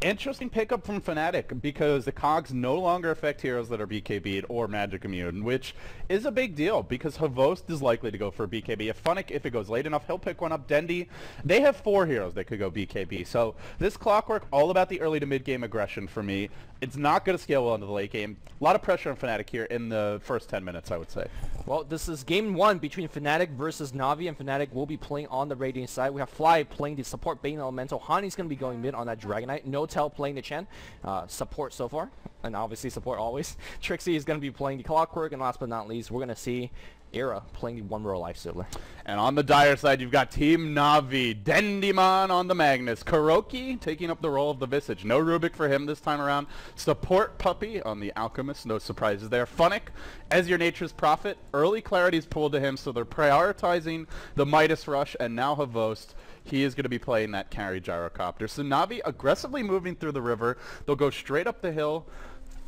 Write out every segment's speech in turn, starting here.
Interesting pickup from Fnatic because the cogs no longer affect heroes that are BKB'd or magic immune, which is a big deal because Havost is likely to go for BKB. If Fnatic, if it goes late enough, he'll pick one up. Dendi, they have 4 heroes that could go BKB. So this Clockwork, all about the early to mid game aggression for me. It's not going to scale well into the late game. A lot of pressure on Fnatic here in the first 10 minutes, I would say. Well, this is game 1 between Fnatic versus Na'Vi, and Fnatic will be playing on the Radiant side. We have Fly playing the support Bane Elemental. Hani's going to be going mid on that Dragon Knight. No-Tell playing the Chen. Support so far, and obviously support always. Trixie is going to be playing the Clockwork, and last but not least, we're going to see Era playing the one row Lifestealer. And on the Dire side, you've got Team Na'Vi, Dendiman on the Magnus, Kuroki taking up the role of the Visage. No Rubik for him this time around. Support Puppy on the Alchemist, no surprises there. Funnick as your Nature's Prophet. Early Clarity's pulled to him, so they're prioritizing the Midas Rush, and now Havost. He is going to be playing that carry Gyrocopter. So Na'Vi aggressively moving through the river. They'll go straight up the hill.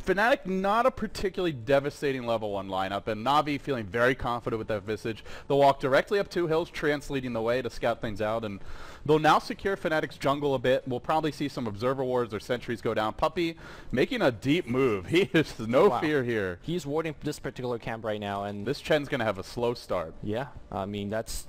Fnatic, not a particularly devastating level 1 lineup, and Na'Vi feeling very confident with that Visage. They'll walk directly up 2 hills, Trance leading the way to scout things out, and they'll now secure Fnatic's jungle a bit. We'll probably see some Observer Wards or Sentries go down. Puppy making a deep move. He has no fear here. He's warding this particular camp right now, and this Chen's going to have a slow start. Yeah, I mean, that's...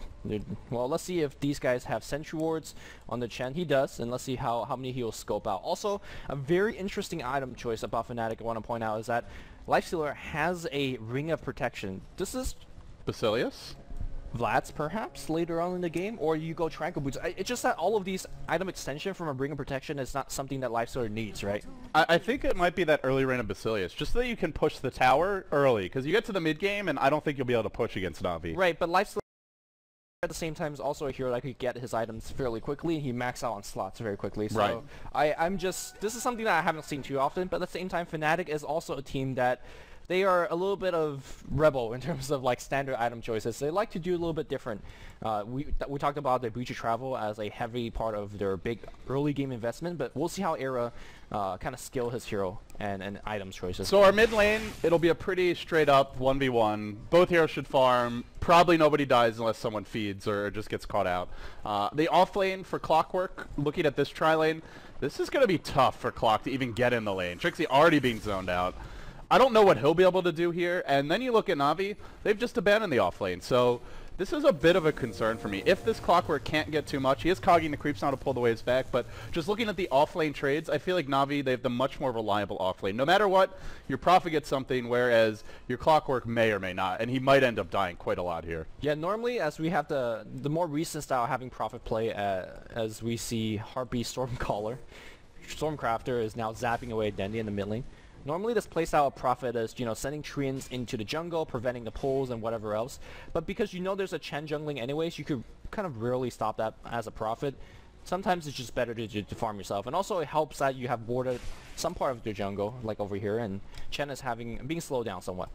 Well, let's see if these guys have Sentry Wards on the Chen. He does, and let's see how many he'll scope out. Also, a very interesting item choice about Fnatic I want to point out is that Lifestealer has a Ring of Protection. This is... Basilius? Vlad's perhaps later on in the game, or you go Tranquil Boots. It's just that all of these item extension from a Ring of Protection is not something that Lifestealer needs, right? I think it might be that early reign of Basilius, just so that you can push the tower early, because you get to the mid game, and I don't think you'll be able to push against Na'Vi. Right, but Lifestealer at the same time is also a hero that could get his items fairly quickly. He maxes out on slots very quickly. So right. I'm just... This is something that I haven't seen too often, but at the same time, Fnatic is also a team that they are a little bit of rebel in terms of like standard item choices. They like to do a little bit different. We talked about the Breach of Travel as a heavy part of their big early game investment, but we'll see how Era kind of scale his hero and items choices. So our mid lane, it'll be a pretty straight up 1v1. Both heroes should farm. Probably nobody dies unless someone feeds or just gets caught out. The off lane for Clockwork, looking at this tri lane, this is going to be tough for Clock to even get in the lane. Trixie already being zoned out. I don't know what he'll be able to do here. And then you look at Na'Vi, they've just abandoned the off lane. So this is a bit of a concern for me. If this Clockwork can't get too much, he is cogging the creeps now to pull the waves back, but just looking at the off-lane trades, I feel like Na'Vi, they have the much more reliable off-lane. No matter what, your Prophet gets something, whereas your Clockwork may or may not, and he might end up dying quite a lot here. Yeah, normally as we have the more recent style having Prophet play, as we see Harpy Stormcaller, Stormcrafter is now zapping away Dendi in the mid lane. Normally this playstyle of Prophet is, you know, sending Treants into the jungle, preventing the pulls and whatever else. But because you know there's a Chen jungling anyways, you could kind of rarely stop that as a Prophet. Sometimes it's just better to farm yourself. And also it helps that you have warded some part of the jungle, like over here, and Chen is being slowed down somewhat.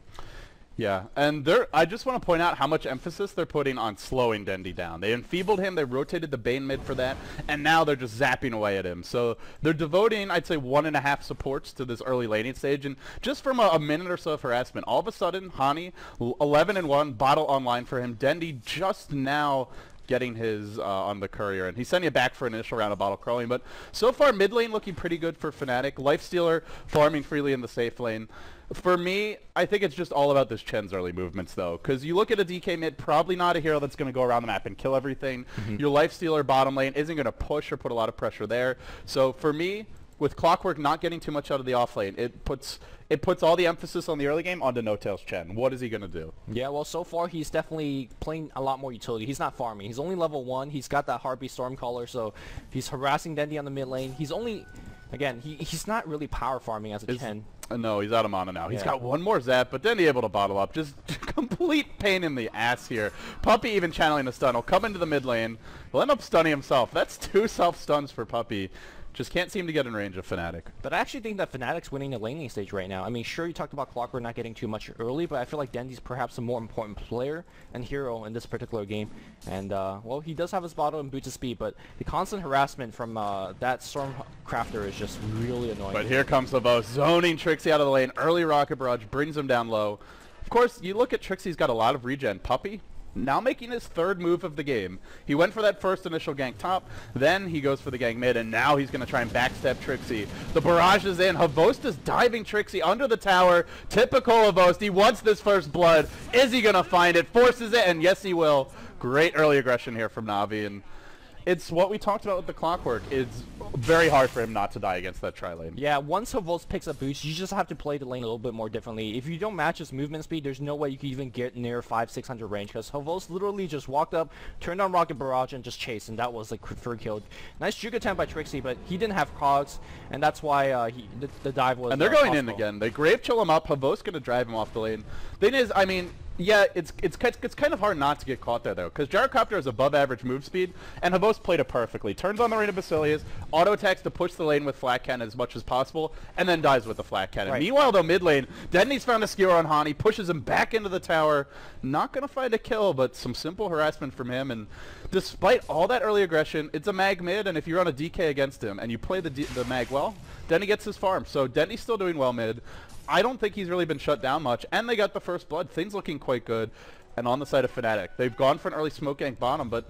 Yeah, and I just want to point out how much emphasis they're putting on slowing Dendi down. They enfeebled him, they rotated the Bane mid for that, and now they're just zapping away at him. So they're devoting, I'd say, 1.5 supports to this early laning stage, and just from a minute or so of harassment, all of a sudden, Hani, 11-1, bottle online for him. Dendi just now getting his on the courier, and he's sending it back for an initial round of bottle crawling. But so far, mid lane looking pretty good for Fnatic. Lifestealer farming freely in the safe lane. For me, I think it's just all about this Chen's early movements, though, because you look at a DK mid, probably not a hero that's going to go around the map and kill everything. Your Lifestealer bottom lane isn't going to push or put a lot of pressure there. So for me, with Clockwork not getting too much out of the off lane, it puts all the emphasis on the early game onto No-Tail's Chen. What is he going to do? Yeah, well, so far he's definitely playing a lot more utility. He's not farming. He's only level 1. He's got that Harpy Stormcaller, so he's harassing Dendi on the mid lane. He's only... Again, he's not really power farming as a Chen. No, he's out of mana now. He's got one more zap, but then he's able to bottle up. Just complete pain in the ass here. Puppy even channeling a stun. He'll come into the mid lane. He'll end up stunning himself. That's 2 self-stuns for Puppy. Just can't seem to get in range of Fnatic. But I actually think that Fnatic's winning the laning stage right now. I mean, sure, you talked about Clockwork not getting too much early, but I feel like Dendi's perhaps a more important player and hero in this particular game. And, well, he does have his bottle and boots of speed, but the constant harassment from that Stormcrafter is just really annoying. But here comes the bow, zoning Trixie out of the lane. Early Rocket Barrage brings him down low. Of course, you look at Trixie's got a lot of regen. Puppy, now making his third move of the game. He went for that first initial gank top, then he goes for the gank mid, and now he's going to try and backstep Trixie. The barrage is in. Havost is diving Trixie under the tower. Typical Havost. He wants this first blood. Is he going to find it? Forces it, and yes, he will. Great early aggression here from Na'Vi, and it's what we talked about with the clockwork. It's very hard for him not to die against that tri-lane. Yeah, once Havost picks up boots, you just have to play the lane a little bit more differently. If you don't match his movement speed, there's no way you can even get near 500-600 range, because Havost literally just walked up, turned on Rocket Barrage, and just chased, and that was like free killed. Nice juke attempt by Trixie, but he didn't have cogs, and that's why the dive was And they're going in possible. again. They grave chill him up. Havost's going to drive him off the lane. Thing is, I mean, yeah, it's kind of hard not to get caught there, though, because Gyrocopter has above average move speed, and Havost played it perfectly. Turns on the Reign of Basilius, auto-attacks to push the lane with flat cannon as much as possible, and then dies with the flat cannon. Right. Meanwhile, though, mid lane, Denny's found a skewer on Hani, pushes him back into the tower. Not going to find a kill, but some simple harassment from him, and despite all that early aggression, it's a mag mid, and if you're on a DK against him, and you play the mag well, Denny gets his farm. So Denny's still doing well mid. I don't think he's really been shut down much, and they got the first blood. Things looking quite good. And on the side of Fnatic, they've gone for an early smoke gank bottom, but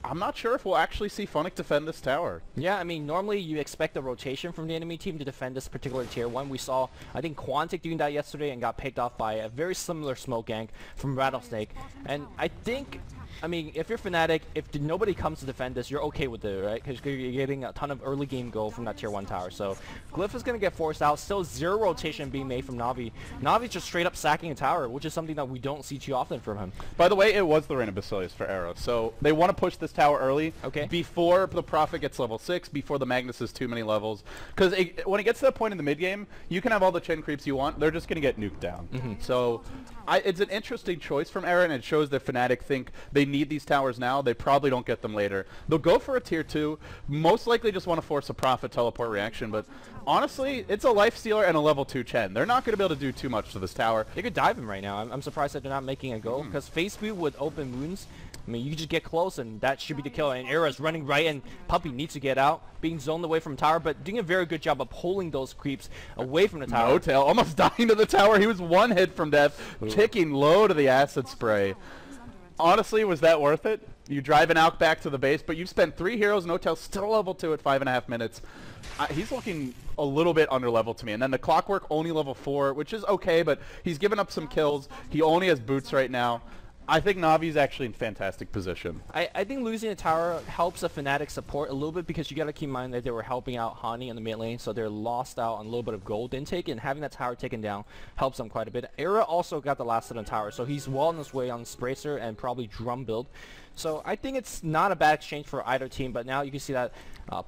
I'm not sure if we'll actually see Fnatic defend this tower. Yeah, I mean, normally you expect a rotation from the enemy team to defend this particular tier 1. We saw, I think, Quantic doing that yesterday and got picked off by a very similar smoke gank from Rattlesnake. And I think, I mean, if you're Fnatic, if nobody comes to defend this, you're okay with it, right? Because you're getting a ton of early game goal from that tier 1 tower. So Glyph is going to get forced out. Still zero rotation being made from Na'Vi. Navi's just straight up sacking a tower, which is something that we don't see too often from him. By the way, it was the Reign of Basilius for Arrow. So they want to push this tower early. Okay. Before the Prophet gets level 6, before the Magnus is too many levels. Because when it gets to that point in the mid game, you can have all the Chen creeps you want. They're just going to get nuked down. So it's an interesting choice from Arrow, and it shows that Fnatic think they need these towers now. They probably don't get them later. They'll go for a tier 2. Most likely just want to force a Prophet teleport reaction. But honestly, it's a life stealer and a level 2 Chen. They're not going to be able to do too much to this tower. They could dive him right now. I'm surprised that they're not making a go, because face boot with open wounds, I mean, you can just get close, and that should be the kill. And Era's running right, and Puppey needs to get out, being zoned away from tower, but doing a very good job of pulling those creeps away from the tower. No tail, almost dying to the tower. He was one hit from death, ticking low to the acid spray. Honestly, was that worth it? You drive an Alk back to the base, but you've spent 3 heroes, no tail, still level 2 at 5.5 minutes. He's looking a little bit under level to me. And then the Clockwork only level 4, which is okay, but he's given up some kills. He only has boots right now. I think Navi's actually in fantastic position. I think losing a tower helps a Fnatic support a little bit, because you got to keep in mind that they were helping out Hani in the mid lane, so they're lost out on a little bit of gold intake, and having that tower taken down helps them quite a bit. Era also got the last hit on tower, so he's well on his way on Spracer and probably drum build. So I think it's not a bad exchange for either team, but now you can see that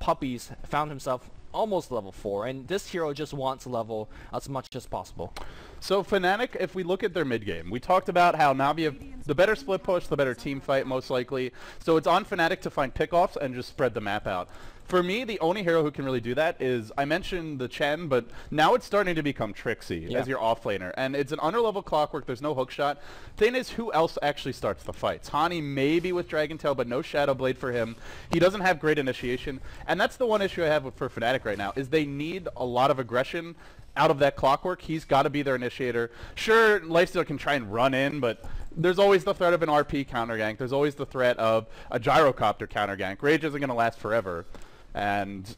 Puppey's found himself almost level 4, and this hero just wants level as much as possible. So Fnatic, if we look at their mid game, we talked about how Na'Vi have the better split push, the better team fight most likely. So it's on Fnatic to find pickoffs and just spread the map out. For me, the only hero who can really do that is, I mentioned the Chen, but now it's starting to become Trixie as your offlaner. And it's an underlevel Clockwork, there's no hookshot. Thing is, who else actually starts the fights? Hani maybe with Dragon Tail, but no Shadow Blade for him. He doesn't have great initiation. And that's the one issue I have for Fnatic right now, is they need a lot of aggression out of that Clockwork. He's got to be their initiator. Sure, Lifestealer can try and run in, but there's always the threat of an RP counter gank. There's always the threat of a Gyrocopter counter gank. Rage isn't going to last forever. And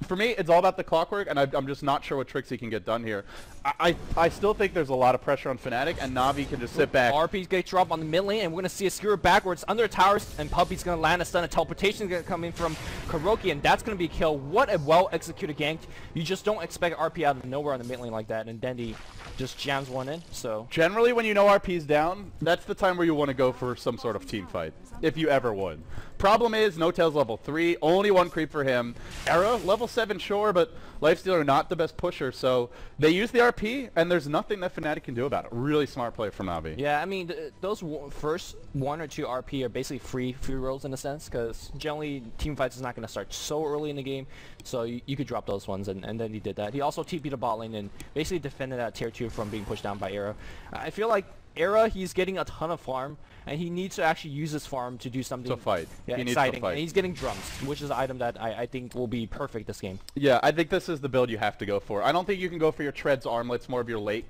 for me, it's all about the Clockwork, and I'm just not sure what Trixie can get done here. I still think there's a lot of pressure on Fnatic, and Na'Vi can just sit back. RP's gonna drop on the mid lane, and we're gonna see a skewer backwards under towers, and Puppey's gonna land a stun. A teleportation is gonna come in from Kuroki, and that's gonna be a kill. What a well-executed gank. You just don't expect RP out of nowhere on the mid lane like that, and Dendy just jams one in. So generally, when you know RP's down, that's the time where you want to go for some sort of team fight, if you ever would. Problem is, No Tail's level 3, only 1 creep for him. Era, level 7, sure, but Lifestealer not the best pusher, so they use the RP, and there's nothing that Fnatic can do about it. Really smart play from Na'Vi. yeah, I mean, those first 1 or 2 RP are basically free rolls in a sense, because generally team fights is not going to start so early in the game, so you could drop those ones, and then he did that. He also TP'd the bot lane and basically defended that tier 2 from being pushed down by Era. I feel like Era, he's getting a ton of farm, and he needs to actually use his farm to do something To fight. yeah, He needs exciting. to fight. And he's getting drums, which is an item that I think will be perfect this game. Yeah, I think this is the build you have to go for. I don't think you can go for your Treads Armlets, more of your late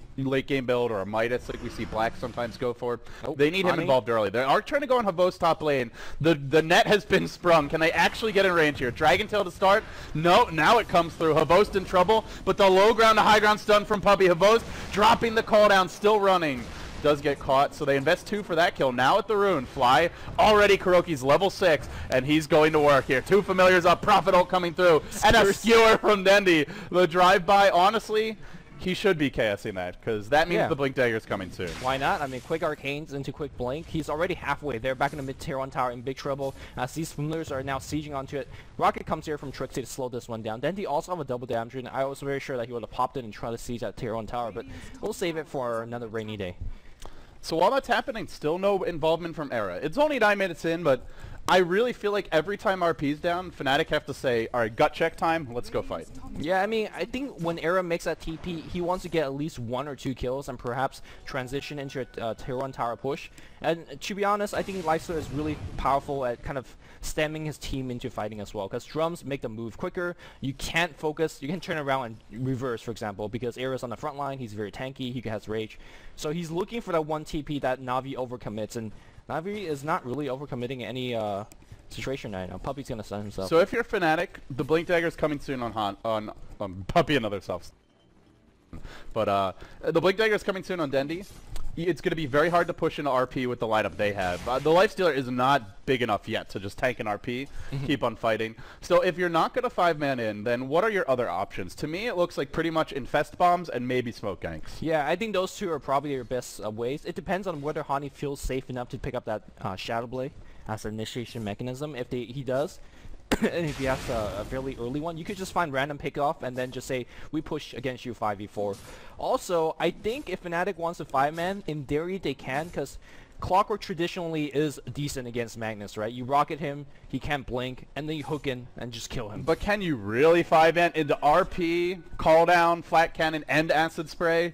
game build, or a Midas like we see Black sometimes go for. Nope. They need him involved early. They are trying to go on Havos top lane. The net has been sprung. Can they actually get in range here? Dragon Tail to start? No, now it comes through. Havos in trouble, but the low ground to high ground stun from Puppey. Havos dropping the call down, still running. Does get caught, so they invest 2 for that kill. Now at the rune, Fly already Kuroki's level 6, and he's going to work here. 2 familiars up, Prophet ult coming through, and a skewer from Dendi. The drive-by, honestly, he should be KSing that, because that means the Blink Dagger's coming soon. Why not? I mean, quick Arcanes into quick Blink. He's already halfway there, back in the mid-tier 1 tower in big trouble, as these familiars are now sieging onto it. Rocket comes here from Trixie to slow this one down. Dendi also have a double damage, and I was very sure that he would have popped in and tried to siege that tier 1 tower, but we'll save it for another rainy day. So while that's happening, still no involvement from Era. It's only 9 minutes in, but I really feel like every time RP's down, Fnatic have to say, all right, gut check time, let's go fight. Yeah, I mean, I think when Era makes that TP, he wants to get at least 1 or 2 kills and perhaps transition into a tier 1 tower push. And to be honest, I think Lifesteal is really powerful at kind of stemming his team into fighting as well, because drums make them move quicker. You can't focus, you can turn around and reverse, for example, because Era's on the front line, he's very tanky, he has rage. So he's looking for that 1 TP that Na'Vi overcommits, and Na'Vi is not really overcommitting any situation right now. Puppey's gonna stun himself. So if you're Fnatic, the Blink Dagger's coming soon on Puppey, another self. But the Blink Dagger's coming soon on Dendi. It's going to be very hard to push into RP with the lineup they have. The Lifestealer is not big enough yet to just tank an RP, keep on fighting. So if you're not going to 5-man in, then what are your other options? To me, it looks like pretty much Infest Bombs and maybe Smoke Ganks. Yeah, I think those 2 are probably your best ways. It depends on whether Hani feels safe enough to pick up that Shadow Blade as an initiation mechanism. If he does, and if he has a fairly early one, you could just find random pickoff and then just say, we push against you 5v4. Also, I think if Fnatic wants a 5-man, in theory they can, because Clockwork traditionally is decent against Magnus, right? You rocket him, he can't blink, and then you hook in and just kill him. But can you really 5-man into RP, call down, flat cannon, and acid spray?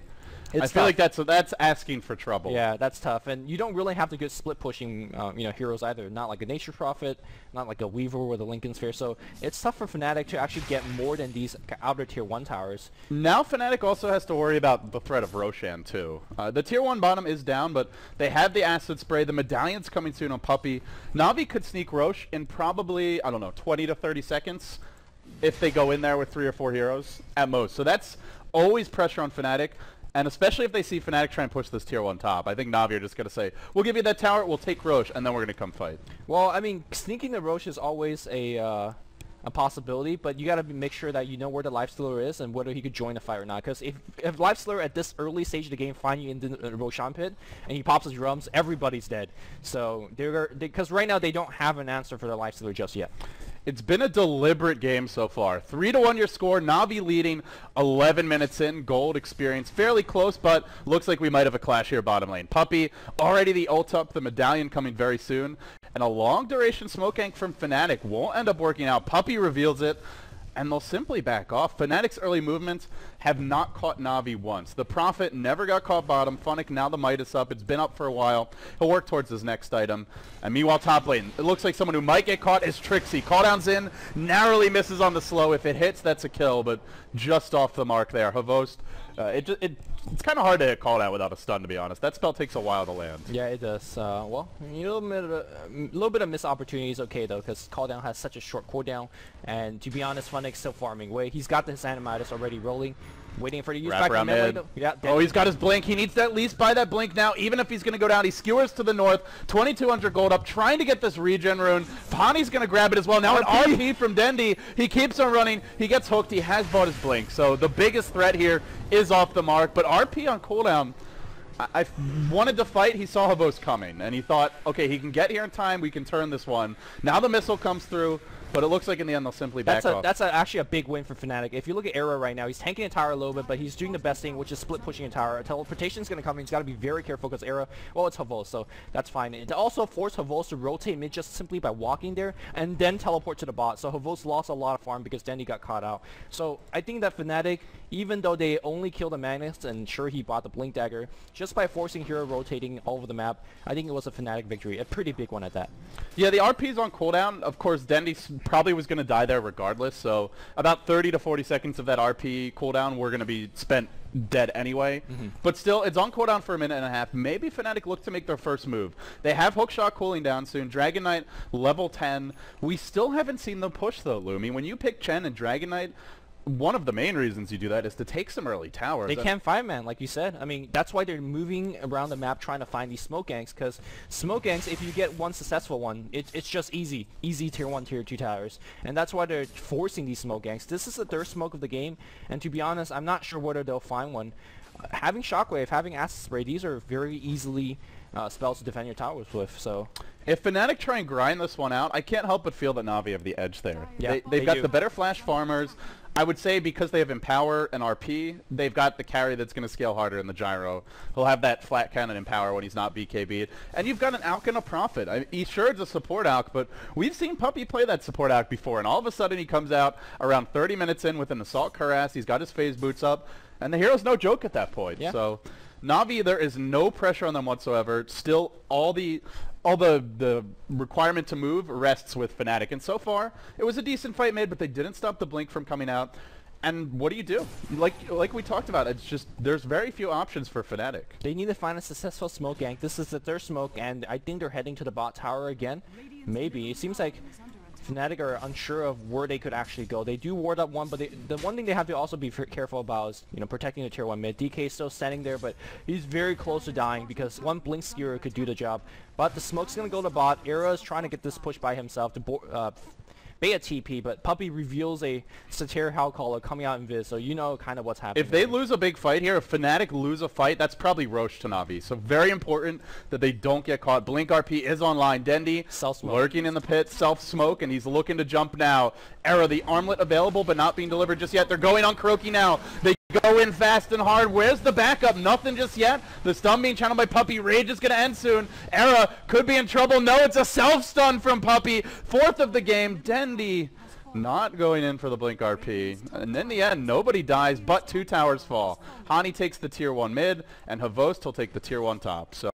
I feel like that's asking for trouble. Yeah, that's tough, and you don't really have to get split pushing, heroes either. Not like a Nature Prophet, not like a Weaver with a Lincoln Sphere. So it's tough for Fnatic to actually get more than these outer tier 1 towers. Now Fnatic also has to worry about the threat of Roshan too. The tier 1 bottom is down, but they have the acid spray. The medallion's coming soon on Puppey. Na'Vi could sneak Rosh in probably, I don't know, 20 to 30 seconds if they go in there with 3 or 4 heroes at most. So that's always pressure on Fnatic. And especially if they see Fnatic try and push this tier 1 top, I think Na'Vi are just going to say, we'll give you that tower, we'll take Rosh, and then we're going to come fight. Well, I mean, sneaking the Rosh is always a possibility, but you got to make sure that you know where the Lifestealer is and whether he could join the fight or not. Because if Lifestealer at this early stage of the game find you in the Roshan pit and he pops his drums, everybody's dead. So, because right now they don't have an answer for the Lifestealer just yet. It's been a deliberate game so far. 3-1 your score. Na'Vi leading 11 minutes in. Gold experience fairly close, but looks like we might have a clash here bottom lane. Puppey already the ult up, the medallion coming very soon. And a long duration smoke gank from Fnatic won't end up working out. Puppey reveals it, and they'll simply back off. Fnatic's early movements have not caught Na'Vi once. The Prophet never got caught bottom. Funnick now the Midas up. It's been up for a while. He'll work towards his next item. And meanwhile, top lane, it looks like someone who might get caught is Trixie. Calldown's in, narrowly misses on the slow. If it hits, that's a kill, but just off the mark there. Havost, it's kind of hard to hit Calldown without a stun, to be honest. That spell takes a while to land. Yeah, it does. Well, a little bit of missed opportunity is okay, though, because Calldown has such a short cooldown. And to be honest, Funnick's still farming away. He's got his Animatus already rolling. Waiting for the use back around mid. Yeah, oh, he's got his blink. He needs to at least buy that blink now, even if he's going to go down. He skewers to the north. 2,200 gold up, trying to get this regen rune. Pani's going to grab it as well. Now an RP from Dendi. He keeps on running. He gets hooked. He has bought his blink. So the biggest threat here is off the mark. But RP on cooldown, I wanted to fight. He saw Havos coming, and he thought, okay, he can get here in time. We can turn this one. Now the missile comes through. But it looks like in the end they'll simply back off. That's actually a big win for Fnatic. If you look at Era right now, he's tanking a tower a little bit, but he's doing the best thing, which is split pushing a tower. Teleportation's going to come in. He's got to be very careful because Era, well, it's Havos, so that's fine. It also forced Havos to rotate mid just simply by walking there and then teleport to the bot. So Havos lost a lot of farm because Dendy got caught out. So I think that Fnatic, even though they only killed the Magnus and sure he bought the Blink Dagger, just by forcing Hero rotating all over the map, I think it was a Fnatic victory. A pretty big one at that. Yeah, the RP's on cooldown. Of course, Dendy probably was going to die there regardless, so about 30 to 40 seconds of that RP cooldown were going to be spent dead anyway. But still, it's on cooldown for a minute and a half. Maybe Fnatic look to make their first move. They have Hookshot cooling down soon. Dragon Knight level 10. We still haven't seen them push though, Lumi. When you pick Chen and Dragon Knight, one of the main reasons you do that is to take some early towers. They can't find man, like you said. I mean, that's why they're moving around the map trying to find these smoke ganks, because smoke ganks, if you get one successful one, it's just easy tier 1, tier 2 towers. And that's why they're forcing these smoke ganks. This is the third smoke of the game, and to be honest, I'm not sure whether they'll find one. Having Shockwave, having Acid Spray, these are very easily spells to defend your towers with, so... If Fnatic try and grind this one out, I can't help but feel that Na'Vi have the edge there. Yeah, they've got the better flash farmers. I would say because they have Empower and RP, they've got the carry that's going to scale harder in the Gyro. He'll have that flat cannon Empower when he's not BKB'd. And you've got an Alk and a Prophet. He's sure it's a support Alk, but we've seen Puppey play that support Alk before, and all of a sudden he comes out around 30 minutes in with an Assault Cuirass. He's got his phase boots up, and the hero's no joke at that point. Yeah. So Na'Vi, there is no pressure on them whatsoever. Still, all the requirement to move rests with Fnatic, and so far it was a decent fight made, but they didn't stop the blink from coming out. And what do? Like we talked about, it's just there's very few options for Fnatic. They need to find a successful smoke gank. This is the third smoke, and I think they're heading to the bot tower again. Maybe. It seems like Fnatic are unsure of where they could actually go. They do ward up one, but the one thing they have to also be careful about is, protecting the tier 1 mid. DK is still standing there, but he's very close to dying because one blink skewer could do the job. But the smoke's going to go to bot. Era is trying to get this push by himself to bait a TP, but Puppey reveals a Satyr Howlcaller coming out in Viz, so you know kind of what's happening. If they lose a big fight here, if Fnatic lose a fight, that's probably Roche to Na'Vi. So very important that they don't get caught. Blink RP is online. Dendy lurking in the pit, self-smoke, and he's looking to jump now. Era, the armlet available but not being delivered just yet. They're going on Kuroki now. They go in fast and hard. Where's the backup? Nothing just yet. The stun being channeled by Puppey. Rage is going to end soon. Era could be in trouble. No, it's a self-stun from Puppey. Fourth of the game. Dendy not going in for the Blink RP. And in the end, nobody dies, but 2 towers fall. Hani takes the tier 1 mid, and Havost will take the tier 1 top. So,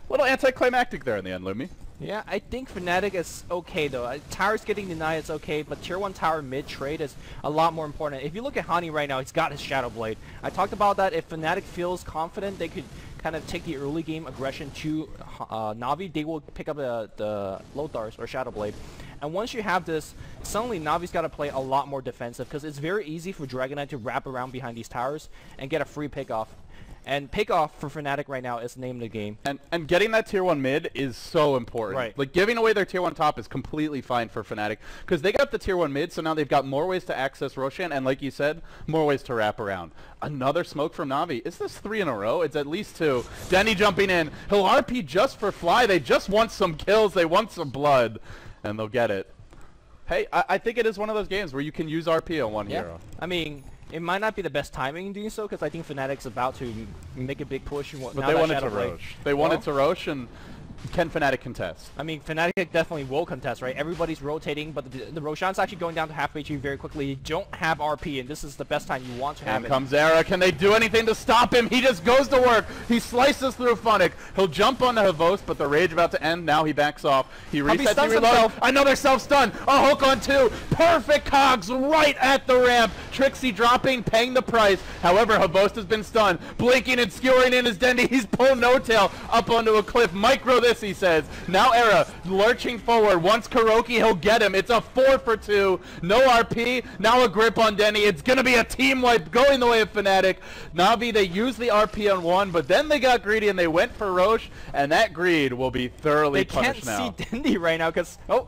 little anticlimactic there in the end, Lumi. Yeah, I think Fnatic is okay though. Towers getting denied is okay, but tier 1 tower mid trade is a lot more important. If you look at Hani right now, he's got his Shadow Blade. I talked about that. If Fnatic feels confident, they could kind of take the early game aggression to Na'Vi. They will pick up the Lothars or Shadow Blade. And once you have this, suddenly Navi's got to play a lot more defensive because it's very easy for Dragon Knight to wrap around behind these towers and get a free pick-off. And pick-off for Fnatic right now is the name of the game. And getting that tier 1 mid is so important. Right. Like, giving away their tier 1 top is completely fine for Fnatic because they got the tier 1 mid, so now they've got more ways to access Roshan, and like you said, more ways to wrap around. Another smoke from Na'Vi. Is this 3 in a row? It's at least 2. Denny jumping in. He'll RP just for fly. They just want some kills. They want some blood, and they'll get it. Hey, I think it is one of those games where you can use RP on one hero. I mean, it might not be the best timing in doing so because I think Fnatic's about to make a big push. But they wanted to Roche. They wanted to Roche, and can Fnatic contest? I mean, Fnatic definitely will contest, right? Everybody's rotating, but the Roshan's actually going down to half HP very quickly. You don't have RP, and this is the best time you want to have it. And comes Era. Can they do anything to stop him? He just goes to work. He slices through Fnatic. He'll jump on the Havost, but the rage about to end. Now he backs off. He resets, he reloads. Another self-stun. A hook on 2. Perfect cogs right at the ramp. Trixie dropping, paying the price. However, Havost has been stunned. Blinking and skewering in his Dendy. He's pulled no tail up onto a cliff. Micro this, he says. Now Era lurching forward. Once Kuroki, he'll get him. It's a 4 for 2. No RP. Now a grip on Denny. It's going to be a team wipe going the way of Fnatic. Na'Vi, they used the RP on 1, but then they got greedy and they went for Roche, and that greed will be thoroughly punished now. They can't see Dendy right now because, oh,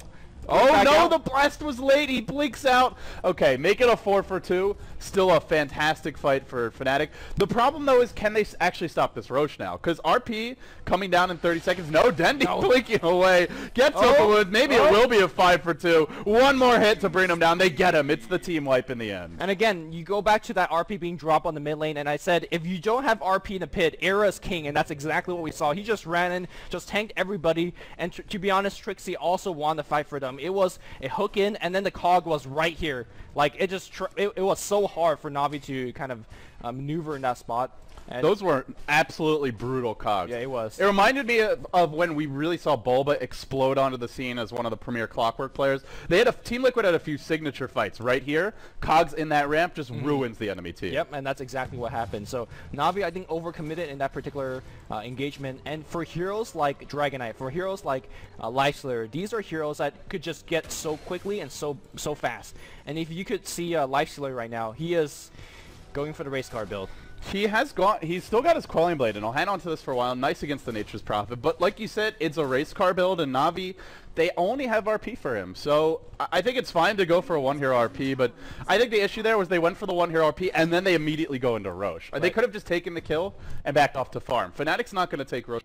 Oh no, the blast was late. He blinks out. Okay, make it a 4-for-2. Still a fantastic fight for Fnatic. The problem though is, can they actually stop this Roche now? Because RP coming down in 30 seconds. No, Dendi blinking away. Gets open with. Maybe it will be a 5-for-2. One more hit to bring him down. They get him. It's the team wipe in the end. And again, you go back to that RP being dropped on the mid lane, and I said, if you don't have RP in the pit, Era is king, and that's exactly what we saw. He just ran in, just tanked everybody, and to be honest, Trixie also won the fight for them. It was a hook in, and then the cog was right here. Like, it just, it was so hard for Na'Vi to kind of maneuver in that spot. And those were absolutely brutal cogs. Yeah, it was. It reminded me of when we really saw Bulba explode onto the scene as one of the premier Clockwork players. They had Team Liquid had a few signature fights right here. Cogs in that ramp just ruins the enemy team. Yep, and that's exactly what happened. So Na'Vi, I think, overcommitted in that particular engagement. And for heroes like Dragon Knight, for heroes like Lifeslayer, these are heroes that could just get so quickly and so fast. And if you could see Lifeslayer right now, he is going for the race car build. He's still got his Quelling Blade, and I'll hang on to this for a while. Nice against the Nature's Prophet. But like you said, it's a race car build, and Na'Vi, they only have RP for him. So I think it's fine to go for a one-hero RP, but I think the issue there was they went for the one-hero RP, and then they immediately go into Roche. Right. They could have just taken the kill and backed off to farm. Fnatic's not going to take Roche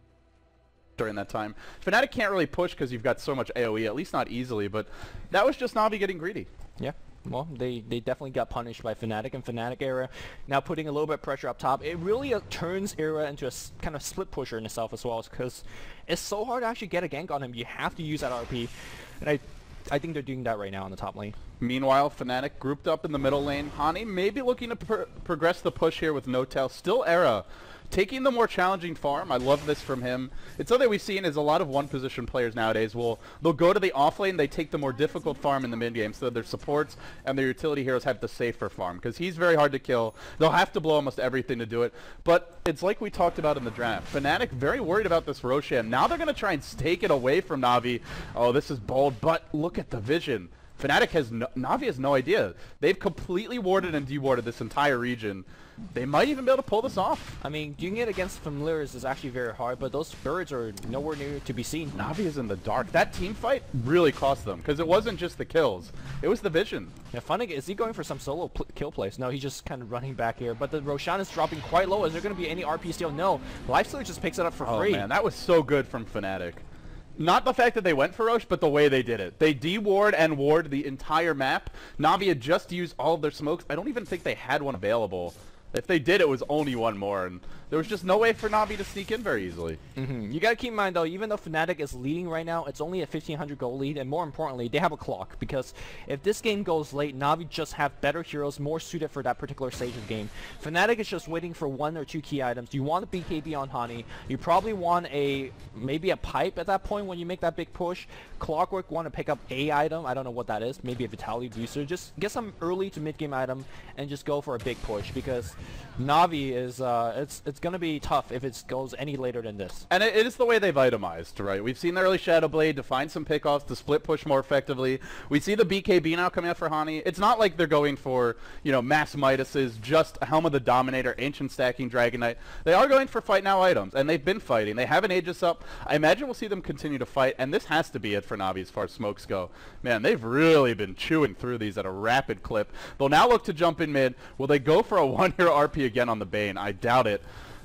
during that time. Fnatic can't really push because you've got so much AoE, at least not easily, but that was just Na'Vi getting greedy. Yeah. Well, they definitely got punished by Fnatic, and Fnatic Era now putting a little bit of pressure up top. It really turns Era into a kind of split pusher in itself as well, because it's so hard to actually get a gank on him. You have to use that RP, and I think they're doing that right now on the top lane. Meanwhile, Fnatic grouped up in the middle lane. Hani maybe looking to progress the push here with No-Tail. Still Era taking the more challenging farm. I love this from him. It's something we've seen is a lot of one-position players nowadays they'll go to the off lane, they take the more difficult farm in the mid game, so that their supports and their utility heroes have the safer farm, because he's very hard to kill. They'll have to blow almost everything to do it. But it's like we talked about in the draft. Fnatic very worried about this Roshan. Now they're going to try and take it away from Na'Vi. Oh, this is bold, but look at the vision. Fnatic Na'Vi has no idea. They've completely warded and dewarded this entire region. They might even be able to pull this off. I mean, doing it against familiars is actually very hard, but those birds are nowhere near to be seen. Na'Vi is in the dark. That team fight really cost them, because it wasn't just the kills. It was the vision. Yeah, Fnatic, is he going for some solo kill plays? No, he's just kind of running back here. But the Roshan is dropping quite low. Is there going to be any RP steal? No. Lifestealer just picks it up for free. Oh man, that was so good from Fnatic. Not the fact that they went for Roche, but the way they did it. They de-ward and ward the entire map. Na'Vi had just used all of their smokes. I don't even think they had one available. If they did, it was only one more, and there was just no way for Na'Vi to sneak in very easily. You gotta keep in mind though, even though Fnatic is leading right now, it's only a 1,500 gold lead, and more importantly, they have a clock, because if this game goes late, Na'Vi just have better heroes more suited for that particular stage of the game. Fnatic is just waiting for 1 or 2 key items. You want a BKB on Hani, you probably want maybe a pipe at that point when you make that big push. Clockwork want to pick up a item, I don't know what that is, maybe a Vitality booster. Just get some early to mid game item and just go for a big push, because Na'Vi is it's gonna be tough if it goes any later than this. And it is the way they've itemized, right? We've seen the early Shadow Blade to find some pickoffs, to split push more effectively. We see the BKB now coming out for Hani. It's not like they're going for, you know, Mass Midases, just Helm of the Dominator, Ancient Stacking, Dragon Knight. They are going for fight now items, and they've been fighting. They have an Aegis up. I imagine we'll see them continue to fight, and this has to be it for Na'Vi as far as smokes go. Man, they've really been chewing through these at a rapid clip. They'll now look to jump in mid. Will they go for a one-hero RP again on the Bane? I doubt it.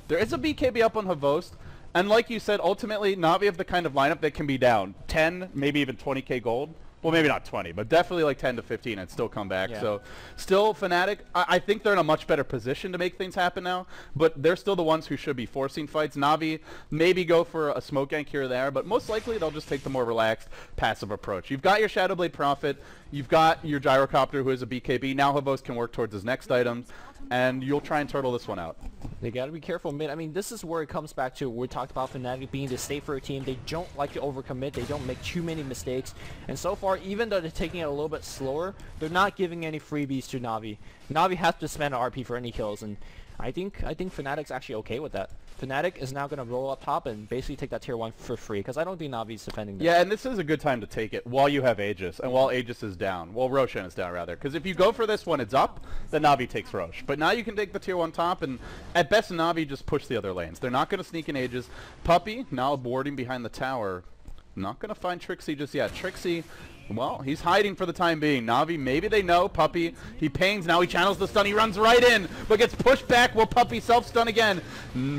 There is a BKB up on Havost, and like you said, ultimately, Na'Vi have the kind of lineup that can be down 10, maybe even 20k gold. Well, maybe not 20, but definitely like 10 to 15 and still come back. Yeah. So still Fnatic, I think they're in a much better position to make things happen now, but they're still the ones who should be forcing fights. Na'Vi maybe go for a smoke gank here or there, but most likely they'll just take the more relaxed, passive approach. You've got your Shadowblade Prophet, you've got your Gyrocopter who is a BKB. Now Havost can work towards his next item, and you'll try and turtle this one out. They gotta be careful mid. I mean, this is where it comes back to. We talked about Fnatic being the safer team. They don't like to overcommit. They don't make too many mistakes. And so far, even though they're taking it a little bit slower, they're not giving any freebies to Na'Vi. Na'Vi has to spend an RP for any kills, and I think Fnatic's actually okay with that. Fnatic is now going to roll up top and basically take that tier 1 for free, because I don't think Na'Vi's defending this. Yeah, and this is a good time to take it while you have Aegis, and while Aegis is down. Well, Roshan is down, rather. Because if you go for this when it's up, then Na'Vi takes Roche. But now you can take the tier 1 top, and at best Na'Vi just push the other lanes. They're not going to sneak in Aegis. Puppey, now warding behind the tower. Not going to find Trixie just yet. Trixie Well, he's hiding for the time being. Na'Vi, maybe they know. Puppey, he pains. Now he channels the stun. He runs right in, but gets pushed back. Will Puppey self-stun again?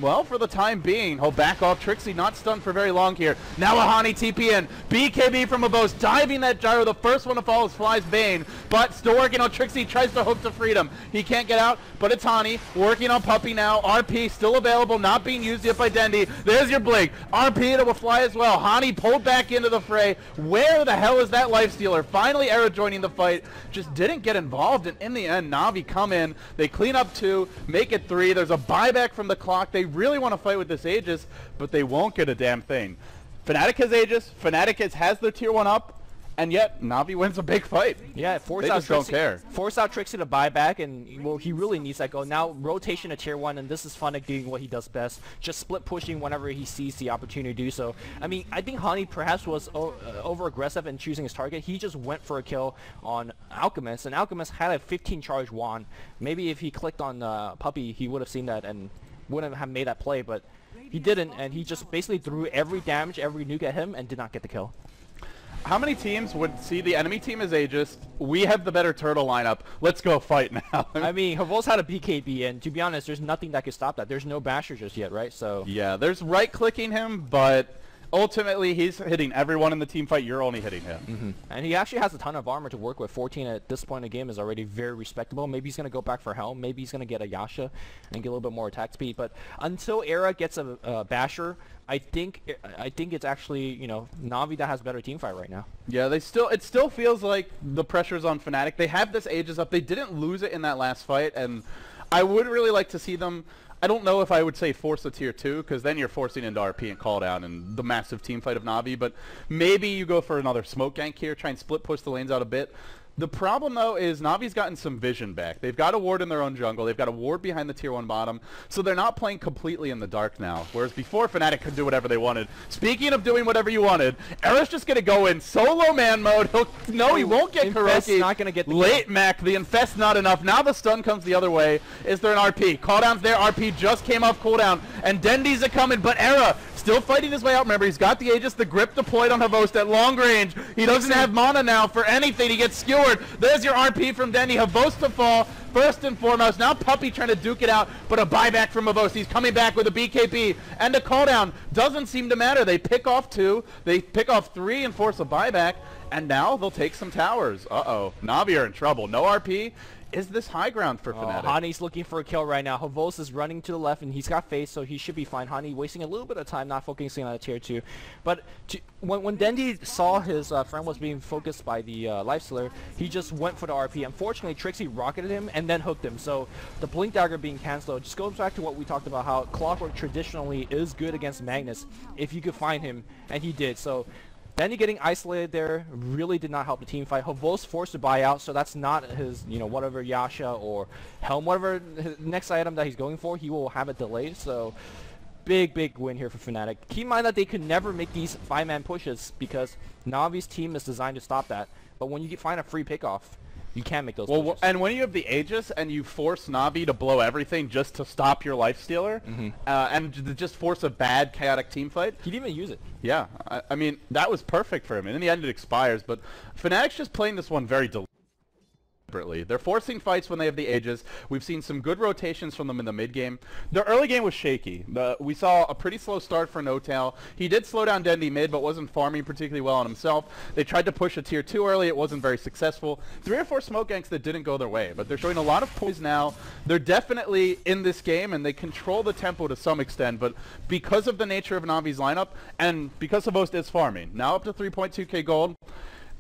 Well, for the time being, he'll back off. Trixie not stunned for very long here. Now Ahani TP in. BKB from Abos, diving that gyro. The first one to fall is Fly's Bane, but still working on Trixie. Tries to hook to freedom. He can't get out, but it's Hani working on Puppey now. RP still available, not being used yet by Dendi. There's your blink. RP to Fly as well. Hani pulled back into the fray. Where the hell is that Lifestealer? Finally, Era joining the fight. Just didn't get involved, and in the end, Na'Vi come in. They clean up 2, make it 3. There's a buyback from the clock. They really want to fight with this Aegis, but they won't get a damn thing. Fnatic has Aegis. Fnatic has their tier 1 up. And yet, Na'Vi wins a big fight. Yeah, they just don't care. Force out Trixie to buy back, and well, he really needs that goal. Now, rotation to tier 1, and this is Fnatic doing what he does best. Just split pushing whenever he sees the opportunity to do so. I mean, I think Hani perhaps was over-aggressive in choosing his target. He just went for a kill on Alchemist, and Alchemist had a 15-charge wand. Maybe if he clicked on Puppey, he would have seen that and wouldn't have made that play, but he didn't, and he just basically threw every damage, every nuke at him, and did not get the kill. How many teams would see the enemy team as Aegis? We have the better turtle lineup. Let's go fight now. I mean, Havos had a BKB, and to be honest, there's nothing that could stop that. There's no basher just yet, right? So yeah, there's right-clicking him, but ultimately he's hitting everyone in the team fight. You're only hitting him. And he actually has a ton of armor to work with. 14 at this point in the game is already very respectable. Maybe he's going to go back for Helm. Maybe he's going to get a Yasha and get a little bit more attack speed. But until Era gets a basher, I think it's actually, you know, Na'Vi that has better team fight right now. Yeah, it still feels like the pressure's on Fnatic. They have this Aegis up. They didn't lose it in that last fight, and I would really like to see them. I don't know if I would say force a tier 2, because then you're forcing into RP and call down and the massive team fight of Na'Vi, but maybe you go for another smoke gank here, try and split push the lanes out a bit. The problem, though, is Na'Vi's gotten some vision back. They've got a ward in their own jungle. They've got a ward behind the tier 1 bottom, so they're not playing completely in the dark now, whereas before Fnatic could do whatever they wanted. Speaking of doing whatever you wanted, Era's just going to go in solo man mode. He won't get Kuroki. Not going to get the late Mac. The Infest not enough. Now the stun comes the other way. Is there an RP? Cooldown's there. RP just came off cooldown, and Dendi's a coming, but Era still fighting his way out. Remember, he's got the Aegis, the grip deployed on Havost at long range. He doesn't have mana now for anything. He gets skewered. There's your RP from Dendi. Havost to fall, first and foremost. Now Puppey trying to duke it out, but a buyback from Havost. He's coming back with a BKB and a cooldown. Doesn't seem to matter. They pick off 2, they pick off 3 and force a buyback, and now they'll take some towers. Uh-oh. Na'Vi are in trouble. No RP. Is this high ground for Fnatic? Hani's looking for a kill right now. Havos is running to the left, and he's got face, so he should be fine. Hani wasting a little bit of time, not focusing on a tier 2. But when Dendi saw his friend was being focused by the Lifestealer, he just went for the RP. Unfortunately, Trixie rocketed him and then hooked him. So the Blink Dagger being cancelled just goes back to what we talked about, how Clockwork traditionally is good against Magnus if you could find him, and he did. So Dendi getting isolated there really did not help the team fight. Havos forced to buy out, so that's not his, you know, whatever Yasha or Helm, whatever his next item that he's going for, he will have it delayed. So big win here for Fnatic. Keep in mind that they could never make these 5-man pushes because Na'Vi's team is designed to stop that. But when you find a free pickoff, you can make those pushes. And when you have the Aegis and you force Na'Vi to blow everything just to stop your Lifestealer, and just force a bad chaotic team fight. He didn't even use it. Yeah, I mean, that was perfect for him. And in the end, it expires. But Fnatic's just playing this one very deliberately. They're forcing fights when they have the Aegis. We've seen some good rotations from them in the mid game. The early game was shaky. We saw a pretty slow start for NoTail. He did slow down Dendi mid, but wasn't farming particularly well on himself. They tried to push a tier 2 early. It wasn't very successful. 3 or 4 smoke ganks that didn't go their way, but they're showing a lot of poise now. They're definitely in this game, and they control the tempo to some extent, but because of the nature of Na'Vi's lineup, and because Havost is farming, now up to 3.2k gold,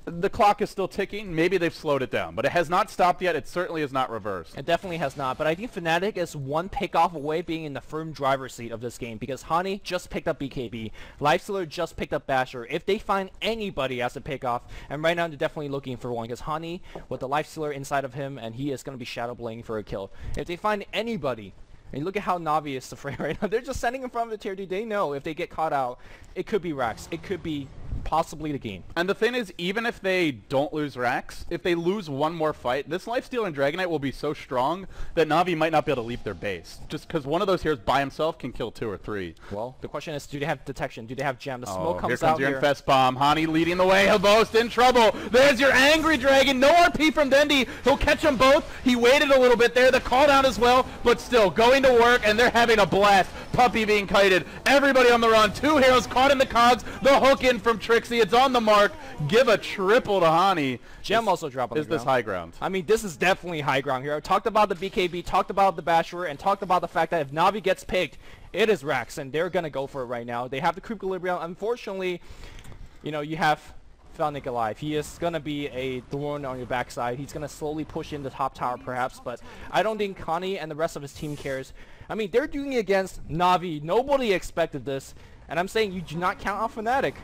the clock is still ticking. Maybe they've slowed it down, but it has not stopped yet. It certainly is not reversed. It definitely has not, but I think Fnatic is one pickoff away being in the firm driver's seat of this game because Hani just picked up BKB. Lifestealer just picked up Basher. If they find anybody as a pickoff, and right now they're definitely looking for one because Hani with the Lifestealer inside of him, and he is going to be shadow blaying for a kill. If they find anybody, and look at how Na'Vi is to fray right now. They're just sending in front of the tier 2. They know if they get caught out, it could be Rax. It could be possibly the game. And the thing is, even if they don't lose Rax, if they lose one more fight, this lifesteal and Dragonite will be so strong that Na'Vi might not be able to leave their base. Just because one of those heroes by himself can kill 2 or 3. Well, the question is, do they have detection? Do they have gem? The smoke Here comes comes out your here. Infest Bomb. Hani leading the way. Havost in trouble. There's your Angry Dragon. No RP from Dendi. He'll catch them both. He waited a little bit there. The call down as well, but still going to work, and they're having a blast. Puppy being kited. Everybody on the run. 2 heroes caught in the cogs. The hook in from Trixie. It's on the mark. Give a triple to Hani. Gem also drop on the ground. Is this high ground? I mean, this is definitely high ground here. I talked about the BKB, talked about the Basher, and talked about the fact that if Na'Vi gets picked, it is Rax, and they're going to go for it right now. They have the creep equilibrium. Unfortunately, you know, you have Fnatic alive. He is going to be a thorn on your backside. He's going to slowly push in the top tower perhaps, but I don't think Connie and the rest of his team cares. I mean, they're doing it against Na'Vi. Nobody expected this, and I'm saying you do not count out Fnatic.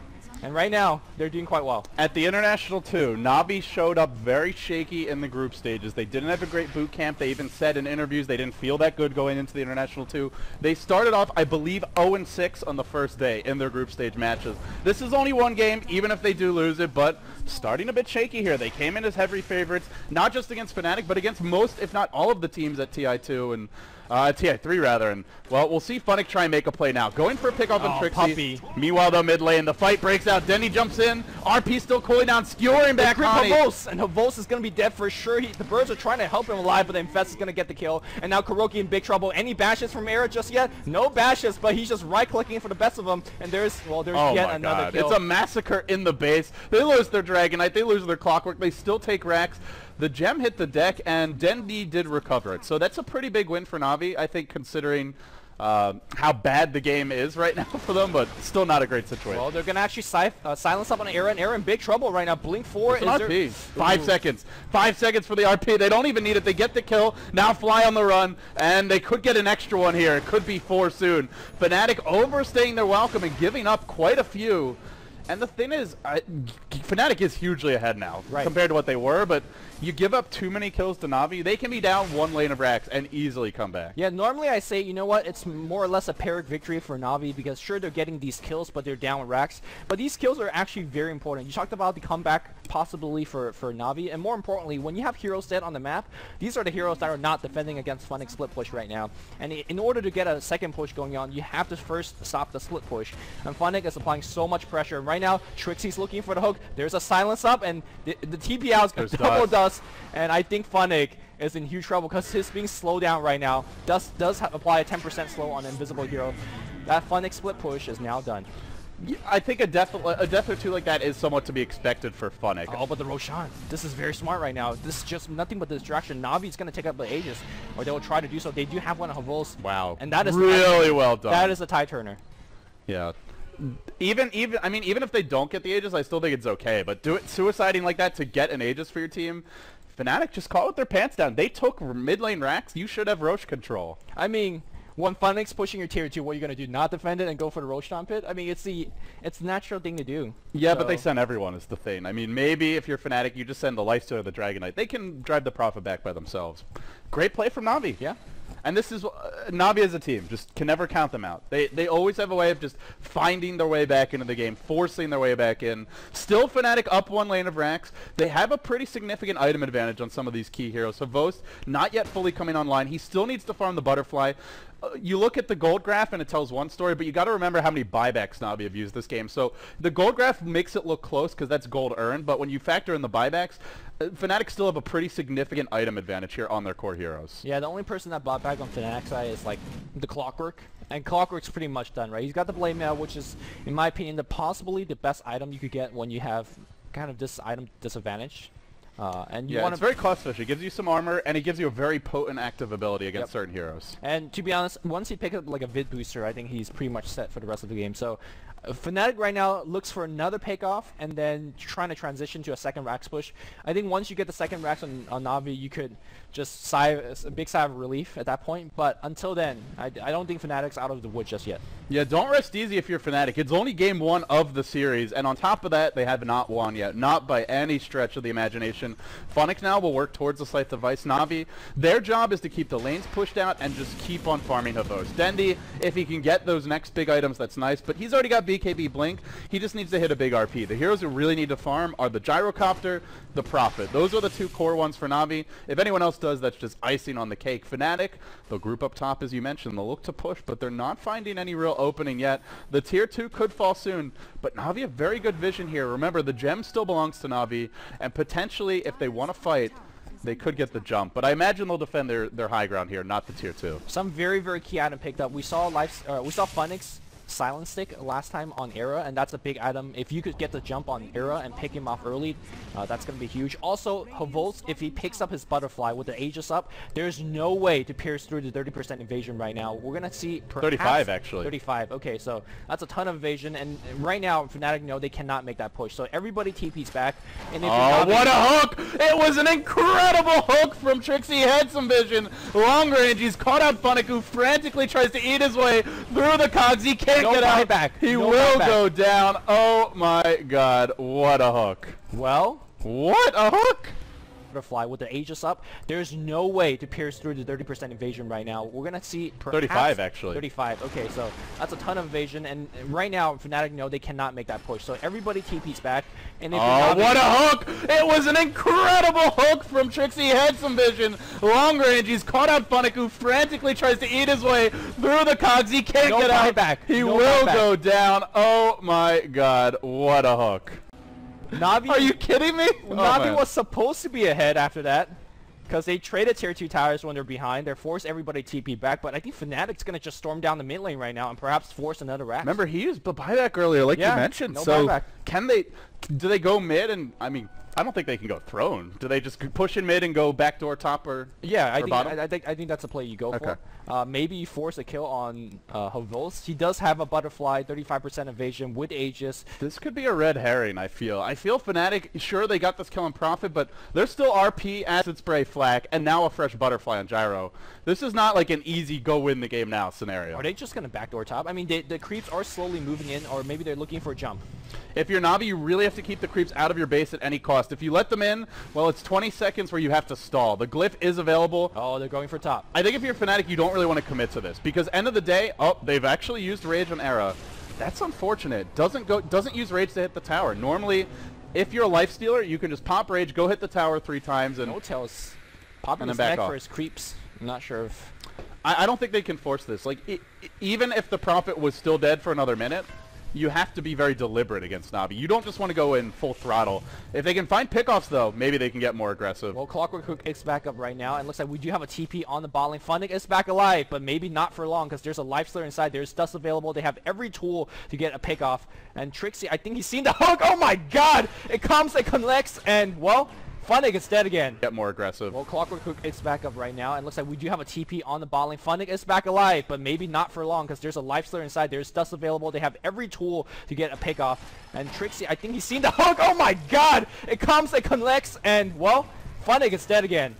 And right now, they're doing quite well. At the International 2, Na'Vi showed up very shaky in the group stages. They didn't have a great boot camp. They even said in interviews they didn't feel that good going into the International 2. They started off, I believe, 0-6 on the first day in their group stage matches. This is only one game, even if they do lose it, but starting a bit shaky here. They came in as heavy favorites, not just against Fnatic, but against most, if not all of the teams at TI2 and TI3 rather, and well, we'll see Fnatic try and make a play now. Going for a pick off on Trixie. Puppy. Meanwhile, though, mid lane, the fight breaks out. Denny jumps in. RP still cooling down, skewering back Havost, and Havost is going to be dead for sure. The birds are trying to help him alive, but the Infest is going to get the kill. And now Kuroki in big trouble. Any bashes from Era just yet? No bashes, but he's just right-clicking for the best of them. And there's yet another kill. It's a massacre in the base. They lose their Dragonite. They lose their Clockwork. They still take Rax. The gem hit the deck, and Dendi did recover it. So that's a pretty big win for Na'Vi, I think, considering how bad the game is right now for them, but still not a great situation. Well, they're going to actually silence up on Era, and Era in big trouble right now. Blink 4 is RP. 5 seconds. 5 seconds for the RP. They don't even need it. They get the kill. Now Fly on the run, and they could get an extra one here. It could be 4 soon. Fnatic overstaying their welcome and giving up quite a few. And the thing is, Fnatic is hugely ahead now compared to what they were, but you give up too many kills to Na'Vi, they can be down 1 lane of Rax and easily come back. Yeah, normally I say, you know what, it's more or less a Pyrrhic victory for Na'Vi because sure they're getting these kills, but they're down with Rax. But these kills are actually very important. You talked about the comeback possibly for Na'Vi, and more importantly, when you have heroes dead on the map, these are the heroes that are not defending against Fnatic split push right now. And in order to get a second push going on, you have to first stop the split push. And Fnatic is applying so much pressure. Right now, Trixie's looking for the hook. There's a silence up, and the TP out is double dust. And I think Fnatic is in huge trouble because he's being slowed down right now. Does apply a 10% slow on an invisible hero. That Fnatic split push is now done. Yeah, I think a death or two like that is somewhat to be expected for Fnatic. Oh, but the Roshan. This is very smart right now. This is just nothing but the distraction. Navi's going to take up the Aegis, or they will try to do so. They do have one of Havost. Wow. And that is really well done. That is a tie turner. Yeah. Even if they don't get the Aegis, I still think it's okay. But suiciding like that to get an Aegis for your team, Fnatic just caught with their pants down. They took mid lane Rax. You should have Roche control. I mean, when Fnatic's pushing your tier 2, what are you going to do? Not defend it and go for the Roshan pit? I mean, it's the natural thing to do. Yeah, so. But they send everyone is the thing. I mean, maybe if you're Fnatic, you just send the Lifesteal or the Dragonite. They can drive the profit back by themselves. Great play from Na'Vi. Yeah. And this is Na'Vi as a team. Just can never count them out. They always have a way of just finding their way back into the game, forcing their way back in. Still Fnatic up 1 lane of Rax. They have a pretty significant item advantage on some of these key heroes. Havost not yet fully coming online. He still needs to farm the Butterfly. You look at the gold graph and it tells one story, but you got to remember how many buybacks Na'Vi have used this game. So the gold graph makes it look close because that's gold earned, but when you factor in the buybacks, Fnatic still have a pretty significant item advantage here on their core heroes. Yeah, the only person that bought back on Fnatic's side is like the Clockwork, and Clockwork's pretty much done, right? He's got the Blade Mail, which is, in my opinion, possibly the best item you could get when you have kind of this item disadvantage. And you it's very cost efficient. It gives you some armor, and it gives you a very potent active ability against certain heroes. And to be honest, once he picks up like a Vid booster, I think he's pretty much set for the rest of the game. So Fnatic right now looks for another pickoff and then trying to transition to a second Rax push. I think once you get the second Rax on Na'Vi, you could just sigh a big sigh of relief at that point. But until then, I don't think Fnatic's out of the woods just yet. Yeah, don't rest easy if you're Fnatic. It's only game 1 of the series, and on top of that, they have not won yet. Not by any stretch of the imagination. Fnatic now will work towards the Scythe device. Na'Vi, their job is to keep the lanes pushed out and just keep on farming Havost. Dendi, if he can get those next big items, that's nice, but he's already got BKB blink. He just needs to hit a big RP. The heroes who really need to farm are the Gyrocopter, the Prophet. Those are the two core ones for Na'Vi. If anyone else does, that's just icing on the cake. Fnatic, they'll group up top as you mentioned. They'll look to push, but they're not finding any real opening yet. The tier 2 could fall soon, but Na'Vi have very good vision here. Remember, the gem still belongs to Na'Vi, and potentially, if they want to fight, they could get the jump, but I imagine they'll defend their high ground here, not the tier 2. Some very, very key item picked up. We saw Fnatic's Silent Stick last time on Era, and that's a big item. If you could get the jump on Era and pick him off early, that's going to be huge. Also, Havolt, if he picks up his Butterfly with the Aegis up, there's no way to pierce through the 30% invasion right now. We're going to see perhaps 35 actually. 35, okay, so that's a ton of evasion, and right now, Fnatic know they cannot make that push. So everybody TP's back. And if what a hook! It was an incredible hook from Trixie. He had some vision. Long range, he's caught out Fnatic, who frantically tries to eat his way through the cogs. He can't get out. Back. He will go down. Oh my god, what a hook. Well, what a hook! Butterfly with the Aegis up, there's no way to pierce through the 30% invasion right now. We're gonna see perhaps 35 actually. 35, okay, so that's a ton of evasion, and right now Fnatic know they cannot make that push. So everybody TP's back, and if what a hook! It was an incredible hook from Trixie. He had some vision. Long range, he's caught out Fnatic, who frantically tries to eat his way through the cogs. He can't get out. Back. He will go down. Oh my god, what a hook. Na'Vi, are you kidding me? Na'Vi was supposed to be ahead after that, because they traded tier 2 towers when they're behind. They forced everybody TP back, but I think Fnatic's going to just storm down the mid lane right now and perhaps force another rack. Remember, he used the buyback earlier, like you mentioned. No so buyback. Do they go mid? And I mean, I don't think they can go throne. Do they just push in mid and go backdoor top or bottom? I think that's a play you go for. Maybe you force a kill on Havolt. He does have a Butterfly, 35% evasion with Aegis. This could be a red herring, I feel. I feel Fnatic, sure, they got this kill on Prophet, but there's still RP, Acid Spray, Flak, and now a fresh Butterfly on Gyro. This is not like an easy go win the game now scenario. Are they just going to backdoor top? I mean, the creeps are slowly moving in, or maybe they're looking for a jump. If you're Na'Vi, you really have to keep the creeps out of your base at any cost. If you let them in, well, it's 20 seconds where you have to stall. The glyph is available. Oh, they're going for top. I think if you're Fnatic, you don't really want to commit to this, because end of the day, they've actually used Rage on Era. That's unfortunate. Doesn't use Rage to hit the tower. Normally, if you're a lifestealer, you can just pop Rage, go hit the tower 3 times, and No-Tail's popping his neck for his creeps. I'm not sure if... I don't think they can force this. Like, even if the Prophet was still dead for another minute, you have to be very deliberate against Na'Vi. You don't just want to go in full throttle. If they can find pickoffs, though, maybe they can get more aggressive. Well, Clockwork Hook is back up right now, and looks like we do have a TP on the bot lane. Fnatic is back alive, but maybe not for long, because there's a Life Slur inside. There's dust available. They have every tool to get a pickoff. And Trixie, I think he's seen the hook. Oh my god! It comes, it connects, and, well, Fnatic is dead again. Get more aggressive. Well, Clockwork Hook is back up right now, and looks like we do have a TP on the bot lane. Fnatic is back alive, but maybe not for long, because there's a Life Slur inside. There's dust available. They have every tool to get a pickoff. And Trixie, I think he's seen the hook. Oh my god! It comes, it connects, and, well, Fnatic is dead again.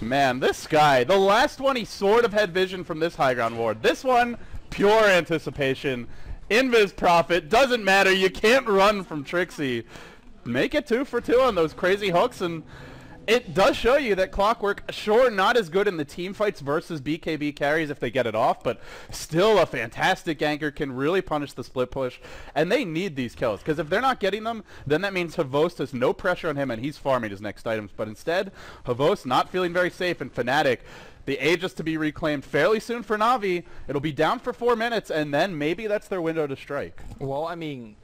Man, this guy, the last one he sort of had vision from this high ground ward. This one, pure anticipation. Invis Prophet, doesn't matter. You can't run from Trixie. Make it 2 for 2 on those crazy hooks, and it does show you that Clockwork, sure, not as good in the team fights versus BKB carries if they get it off, but still a fantastic anchor, can really punish the split push, and they need these kills, because if they're not getting them, then that means Havost has no pressure on him, and he's farming his next items, but instead, Havost not feeling very safe, and Fnatic, the Aegis to be reclaimed fairly soon for Na'Vi. It'll be down for 4 minutes, and then maybe that's their window to strike. Well, I mean,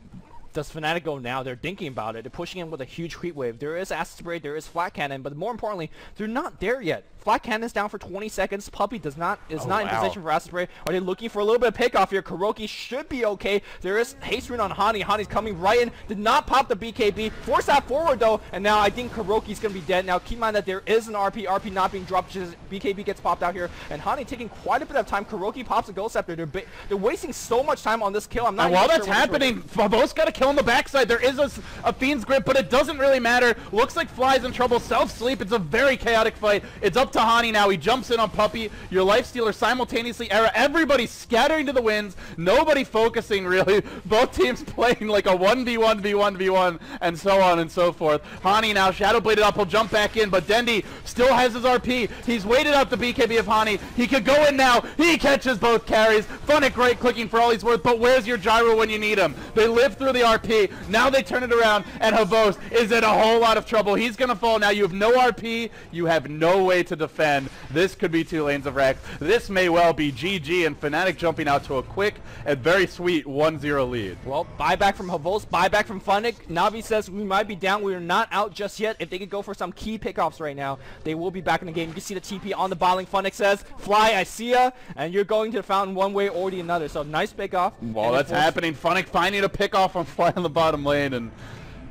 does Fnatic go now? They're thinking about it. They're pushing in with a huge creep wave. There is Acid Spray, there is Flat Cannon, but more importantly, they're not there yet. Flat Cannon's down for 20 seconds. Puppey is not in position for Acid Spray. Are they looking for a little bit of pickoff here? Kuroki should be okay. There is Haste Rune on Hani. Hani's coming right in. Did not pop the BKB. Force that forward though, and now I think Kuroki's going to be dead. Now keep in mind that there is an RP. RP not being dropped. Just BKB gets popped out here, and Hani taking quite a bit of time. Kuroki pops a Ghost Scepter. They're wasting so much time on this kill. I'm not. And while that's happening, Fabos got to kill go on the backside. There is a Fiend's Grip, but it doesn't really matter. Looks like Fly's in trouble. Self-sleep. It's a very chaotic fight. It's up to Hani now. He jumps in on Puppey. Your Lifestealer simultaneously. Era. Everybody scattering to the winds. Nobody focusing, really. Both teams playing like a 1v1, v1, v1, and so on and so forth. Hani now Shadow Bladed up. He'll jump back in, but Dendi still has his RP. He's waited out the BKB of Hani. He could go in now. He catches both carries. Fnatic right-clicking for all he's worth, but where's your gyro when you need him? They live through the RP. Now they turn it around, and Havost is in a whole lot of trouble. He's going to fall now. You have no RP. You have no way to defend. This could be 2 lanes of Rex. This may well be GG, and Fnatic jumping out to a quick and very sweet 1-0 lead. Well, buyback from Havost, buyback from Fnatic. Navi says we might be down. We are not out just yet. If they could go for some key pickoffs right now, they will be back in the game. You can see the TP on the bot lane. Fnatic says, Fly, I see ya, and you're going to the fountain one way or the another. So nice pickoff. Well, that's happening. Fnatic finding a pickoff on Fly on the bottom lane, and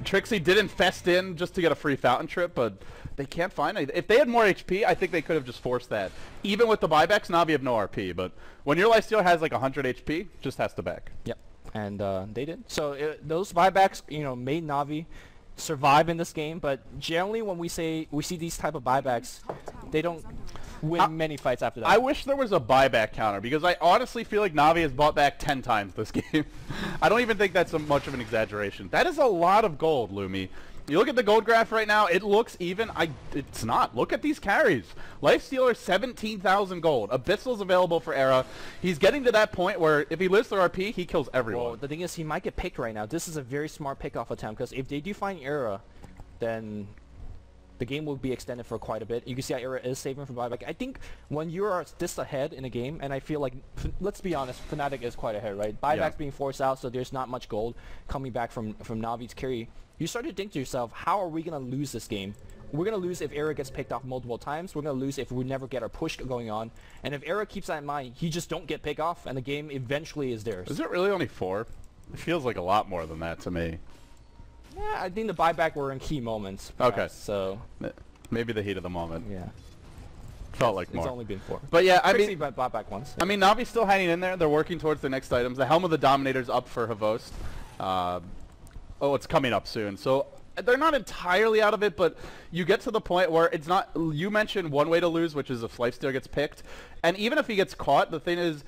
Trixie did infest in just to get a free fountain trip, but they can't find it. If they had more HP, I think they could have just forced that. Even with the buybacks, Navi have no RP, but when your Lifestealer has like 100 HP, just has to back. Yep, and they did. So those buybacks, you know, made Navi survive in this game, but generally when we see these type of buybacks, they don't win many fights after that. I wish there was a buyback counter, because I honestly feel like Navi has bought back 10 times this game. I don't even think that's much of an exaggeration. That is a lot of gold, Lumi. You look at the gold graph right now, it looks even. It's not. Look at these carries. Lifestealer, 17,000 gold. Abyssal's available for Era. He's getting to that point where if he lives through RP, he kills everyone. Well, the thing is, he might get picked right now. This is a very smart pickoff attempt, because if they do find Era, then the game will be extended for quite a bit. You can see how Era is saving for buyback. I think when you are this ahead in a game, and I feel like, let's be honest, Fnatic is quite ahead, right? Buyback's being forced out, so there's not much gold coming back from Navi's carry. You start to think to yourself, how are we going to lose this game? We're going to lose if Era gets picked off multiple times. We're going to lose if we never get our push going on. And if Era keeps that in mind, he just don't get picked off, and the game eventually is theirs. Is it really only 4? It feels like a lot more than that to me. Yeah, I think the buyback were in key moments. Perhaps, okay. So maybe the heat of the moment. Yeah. Felt like more. It's only been 4. But yeah, I mean, mean, bought back once. I mean, Navi's still hanging in there. They're working towards the next items. The Helm of the Dominator's up for Havost. Oh, it's coming up soon. So they're not entirely out of it, but you get to the point where it's not. You mentioned one way to lose, which is if Lifestealer gets picked, and even if he gets caught, the thing is,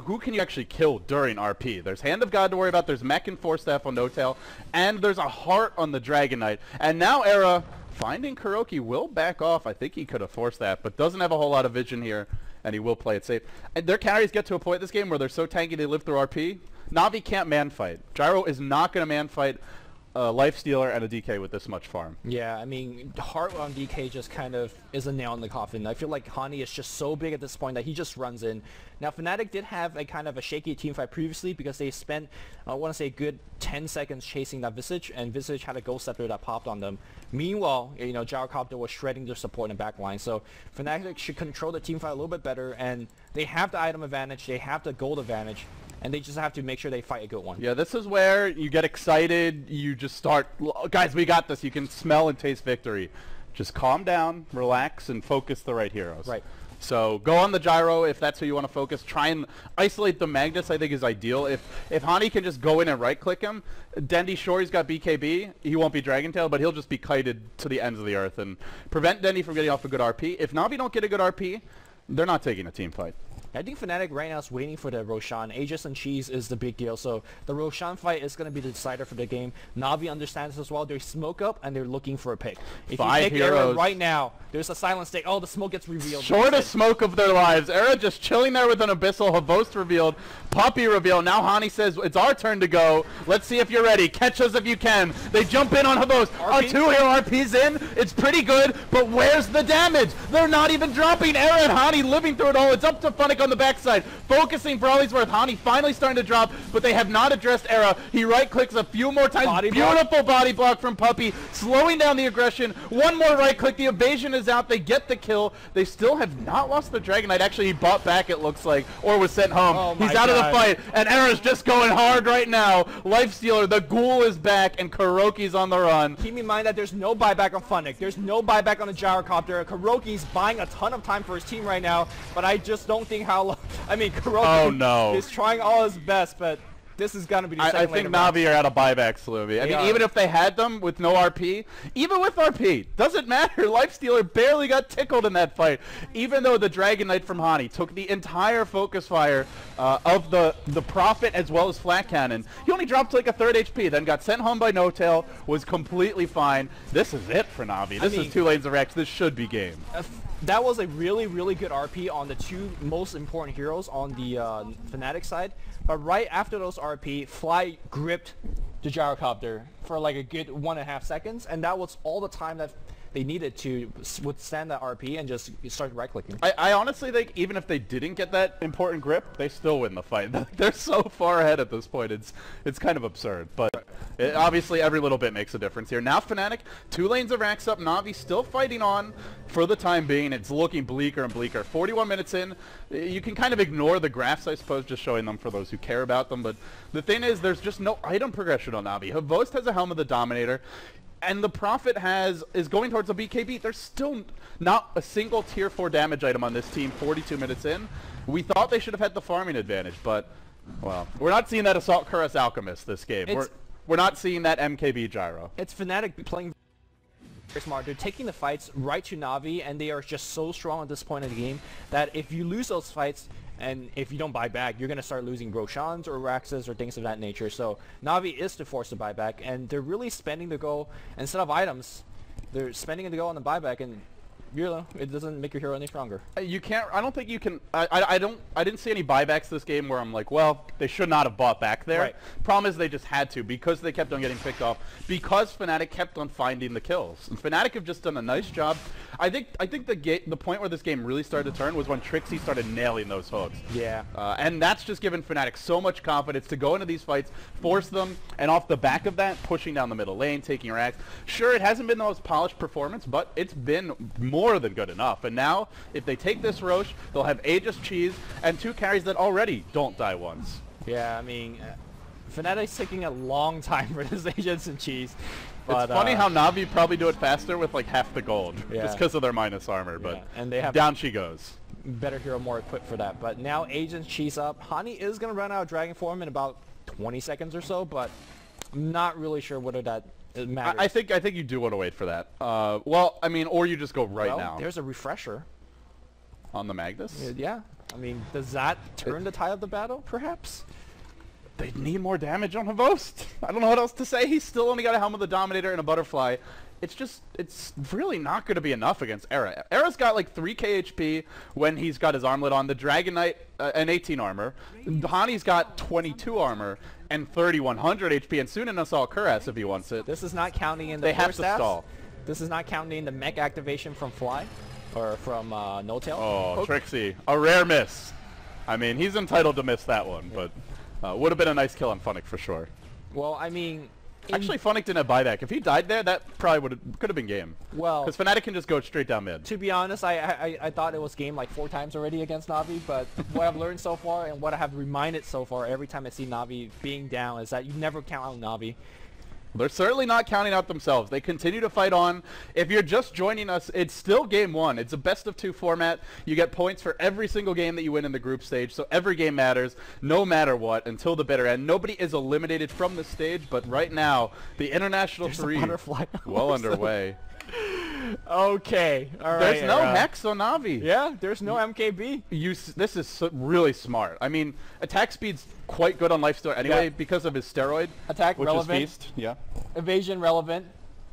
who can you actually kill during RP? There's Hand of God to worry about. There's Mech and Force Staff on No Tail, and there's a Heart on the Dragon Knight. And now Era finding Kuroki will back off. I think he could have forced that, but doesn't have a whole lot of vision here, and he will play it safe. And their carries get to a point in this game where they're so tanky they live through RP. Navi can't man fight. Gyro is not going to man fight a Lifestealer and a DK with this much farm. Yeah, I mean, Heart on DK just kind of is a nail in the coffin. I feel like Hani is just so big at this point that he just runs in. Now, Fnatic did have a kind of a shaky team fight previously because they spent, I want to say, a good 10 seconds chasing that Visage, and Visage had a Ghost Scepter that popped on them. Meanwhile, you know, Gyrocopter was shredding their support in the back line. So Fnatic should control the team fight a little bit better, and they have the item advantage, they have the gold advantage, and they just have to make sure they fight a good one. Yeah, this is where you get excited, you just start, guys, we got this. You can smell and taste victory. Just calm down, relax, and focus the right heroes. Right. So go on the Gyro if that's who you want to focus. Try and isolate the Magnus, I think, is ideal. If Hani can just go in and right-click him, Dendi, sure, he's got BKB. He won't be Dragon Tail, but he'll just be kited to the ends of the earth and prevent Dendi from getting off a good RP. If Navi don't get a good RP, they're not taking a team fight. I think Fnatic right now is waiting for the Roshan. Aegis and Cheese is the big deal. So the Roshan fight is going to be the decider for the game. Navi understands as well. They smoke up and they're looking for a pick. If you pick Era right now, there's a silent stake. Oh, the smoke gets revealed. Shortest smoke of their lives. Era just chilling there with an Abyssal. Havost revealed. Puppey revealed. Now Hani says, it's our turn to go. Let's see if you're ready. Catch us if you can. They jump in on Havost. A 2-hero RP's in. It's pretty good, but where's the damage? They're not even dropping. Era and Hani living through it all. It's up to Fnatic on the backside, focusing for all he's worth. Hani finally starting to drop, but they have not addressed Era. He right-clicks a few more times. Beautiful body block from Puppey, slowing down the aggression. One more right-click. The evasion is out. They get the kill. They still have not lost the Dragon Knight. Actually, he bought back, it looks like, or was sent home. Oh he's out of the fight, and Era's just going hard right now. Lifestealer, the ghoul is back, and Kuroki's on the run. Keep in mind that there's no buyback on Fnatic. There's no buyback on the Gyrocopter. Kuroki's buying a ton of time for his team right now, but I just don't think how long. I mean, Kuroki is trying all his best, but this is gonna be the I second think lane of Na'Vi are out of buyback, Sloomy. I mean, even if they had them with no RP, even with RP, doesn't matter. Lifestealer barely got tickled in that fight, even though the Dragon Knight from Hani took the entire focus fire of the Prophet as well as Flat Cannon. He only dropped like a third HP, then got sent home by No Tail, was completely fine. This is it for Na'Vi. This is 2 lanes of Rex. This should be game. That was a really, really good RP on the 2 most important heroes on the Fnatic side. But right after those RP, Fly gripped the gyrocopter for like a good 1.5 seconds, and that was all the time that they needed to withstand that RP and just start right-clicking. I honestly think even if they didn't get that important grip, they still win the fight. They're so far ahead at this point. It's kind of absurd, but obviously every little bit makes a difference here. Now Fnatic, 2 lanes of racks up. Na'Vi still fighting on for the time being. It's looking bleaker and bleaker. 41 minutes in, you can kind of ignore the graphs, I suppose, just showing them for those who care about them. But the thing is, there's just no item progression on Na'Vi. Havost has a Helm of the Dominator, and the Prophet is going towards a BKB. There's still not a single tier 4 damage item on this team 42 minutes in. We thought they should have had the farming advantage, but, well, we're not seeing that Assault Cuirass Alchemist this game. We're not seeing that MKB Gyro. It's Fnatic playing very smart. They're taking the fights right to Na'Vi, and they are just so strong at this point in the game that if you lose those fights, and if you don't buy back, you're going to start losing Roshans or Raxes or things of that nature. So Na'Vi is to force the buyback, and they're really spending the go instead of items. They're spending the go on the buyback, and it doesn't make your hero any stronger. You can't. I don't think you can. I didn't see any buybacks this game where I'm like, well, they should not have bought back there. Right. Problem is they just had to because they kept on getting picked off because Fnatic kept on finding the kills. And Fnatic have just done a nice job. I think the point where this game really started to turn was when Trixie started nailing those hooks. Yeah. And that's just given Fnatic so much confidence to go into these fights, force them, and off the back of that, pushing down the middle lane, taking racks. Sure, it hasn't been the most polished performance, but it's been more than good enough. And now, if they take this Roche, they'll have Aegis, Cheese, and 2 carries that already don't die once. Yeah, I mean, Fnatic's taking a long time for this Aegis and Cheese. But, it's funny how Na'Vi probably do it faster with like half the gold, just because of their minus armor, but and they have down she goes. Better hero more equipped for that. But now Agent Cheese up. Hani is going to run out of Dragon Form in about 20 seconds or so, but I'm not really sure whether that matters. I think you do want to wait for that. Well, I mean, or you just go right now. There's a refresher. On the Magnus? Yeah. I mean, does that turn the tide of the battle, perhaps? They need more damage on Havost. I don't know what else to say. He's still only got a Helm of the Dominator and a Butterfly. It's really not going to be enough against Era. Era's got like 3k HP when he's got his armlet on. The Dragon Knight and 18 armor. Hani's got 22 armor and 3100 HP, and soon an Assault Cuirass if he wants it. This is not counting in the They have to stall. This is not counting in the mech activation from Fly or from No Tail. Oh, Trixie, a rare miss. I mean, he's entitled to miss that one, but would have been a nice kill on Funnick for sure. Well, I mean, actually, Funnick didn't have buyback. If he died there, that probably could have been game. Well, because Fnatic can just go straight down mid. To be honest, I thought it was game like 4 times already against Na'Vi, but what I've learned so far and what I have reminded so far every time I see Na'Vi being down is that you never count out Na'Vi. They're certainly not counting out themselves. They continue to fight on. If you're just joining us, it's still game 1. It's a best-of-2 format. You get points for every single game that you win in the group stage, so every game matters, no matter what, until the bitter end. Nobody is eliminated from the stage, but right now, the International 3 well underway. Okay, all right. There's no Hex on Na'Vi. Yeah, there's no MKB. This is really smart. I mean, attack speed's quite good on Lifestealer anyway because of his steroid. Attack which relevant. Is Feast. Yeah. Evasion relevant.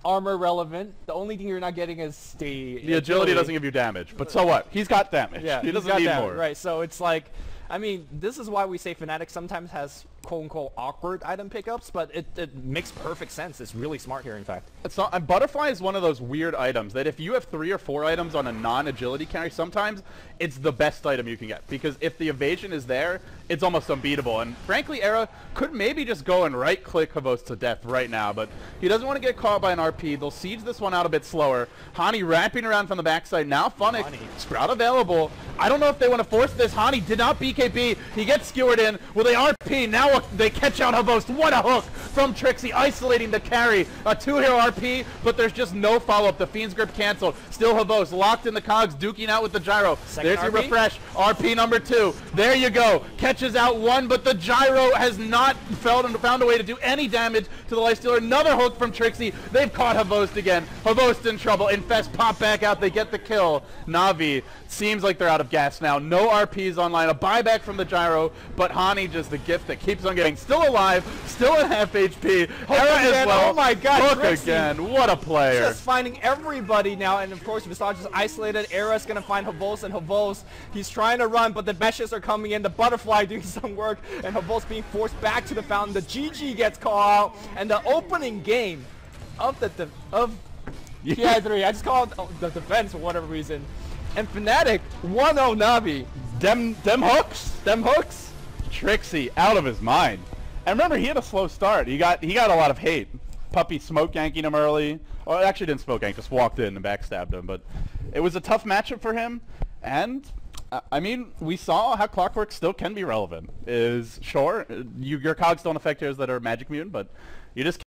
Armor relevant. The only thing you're not getting is the agility doesn't give you damage, but so what? He's got damage. Yeah, he doesn't need more. Right, so it's like, I mean, this is why we say Fnatic sometimes has quote-unquote awkward item pickups, but it makes perfect sense. It's really smart here, in fact. It's not, and Butterfly is one of those weird items that if you have 3 or 4 items on a non-agility carry, sometimes it's the best item you can get. Because if the evasion is there, it's almost unbeatable. And frankly, Era could maybe just go and right-click Havost to death right now, but he doesn't want to get caught by an RP. They'll siege this one out a bit slower. Hani wrapping around from the backside. Now Funnick, Sprout available. I don't know if they want to force this. Hani did not BKB. He gets skewered in. Will they RP? Now Oh, they catch out Havost. What a hook from Trixie, isolating the carry. A 2-hero RP, but there's just no follow-up. The Fiend's Grip canceled. Still Havost locked in the cogs, duking out with the gyro. There's your refresh. RP number 2. There you go. Catches out 1, but the gyro has not found a way to do any damage to the lifestealer. Another hook from Trixie. They've caught Havost again. Havost in trouble. Infest pop back out. They get the kill. Na'Vi seems like they're out of gas now. No RPs online. A buyback from the gyro, but Hani just the gift that keeps on getting. Still alive. Still at half HP. Era as well. Oh my god. Hook again. What a player. Just finding everybody now, and of course Visage is isolated. Era's gonna find Havost, and Havost, he's trying to run, but the meshes are coming in. The butterfly doing some work, and Havost being forced back to the fountain. The GG gets called out, and the opening game of TI3, I just call it the defense for whatever reason. And Fnatic 1-0 Na'Vi. Them hooks. Them hooks. Trixie out of his mind. And remember, he had a slow start. He got a lot of hate. Puppy smoke yanking him early. Or actually didn't smoke yank, just walked in and backstabbed him. But it was a tough matchup for him. And I mean, we saw how Clockwork still can be relevant. Is sure your cogs don't affect yours that are magic mutant, but you just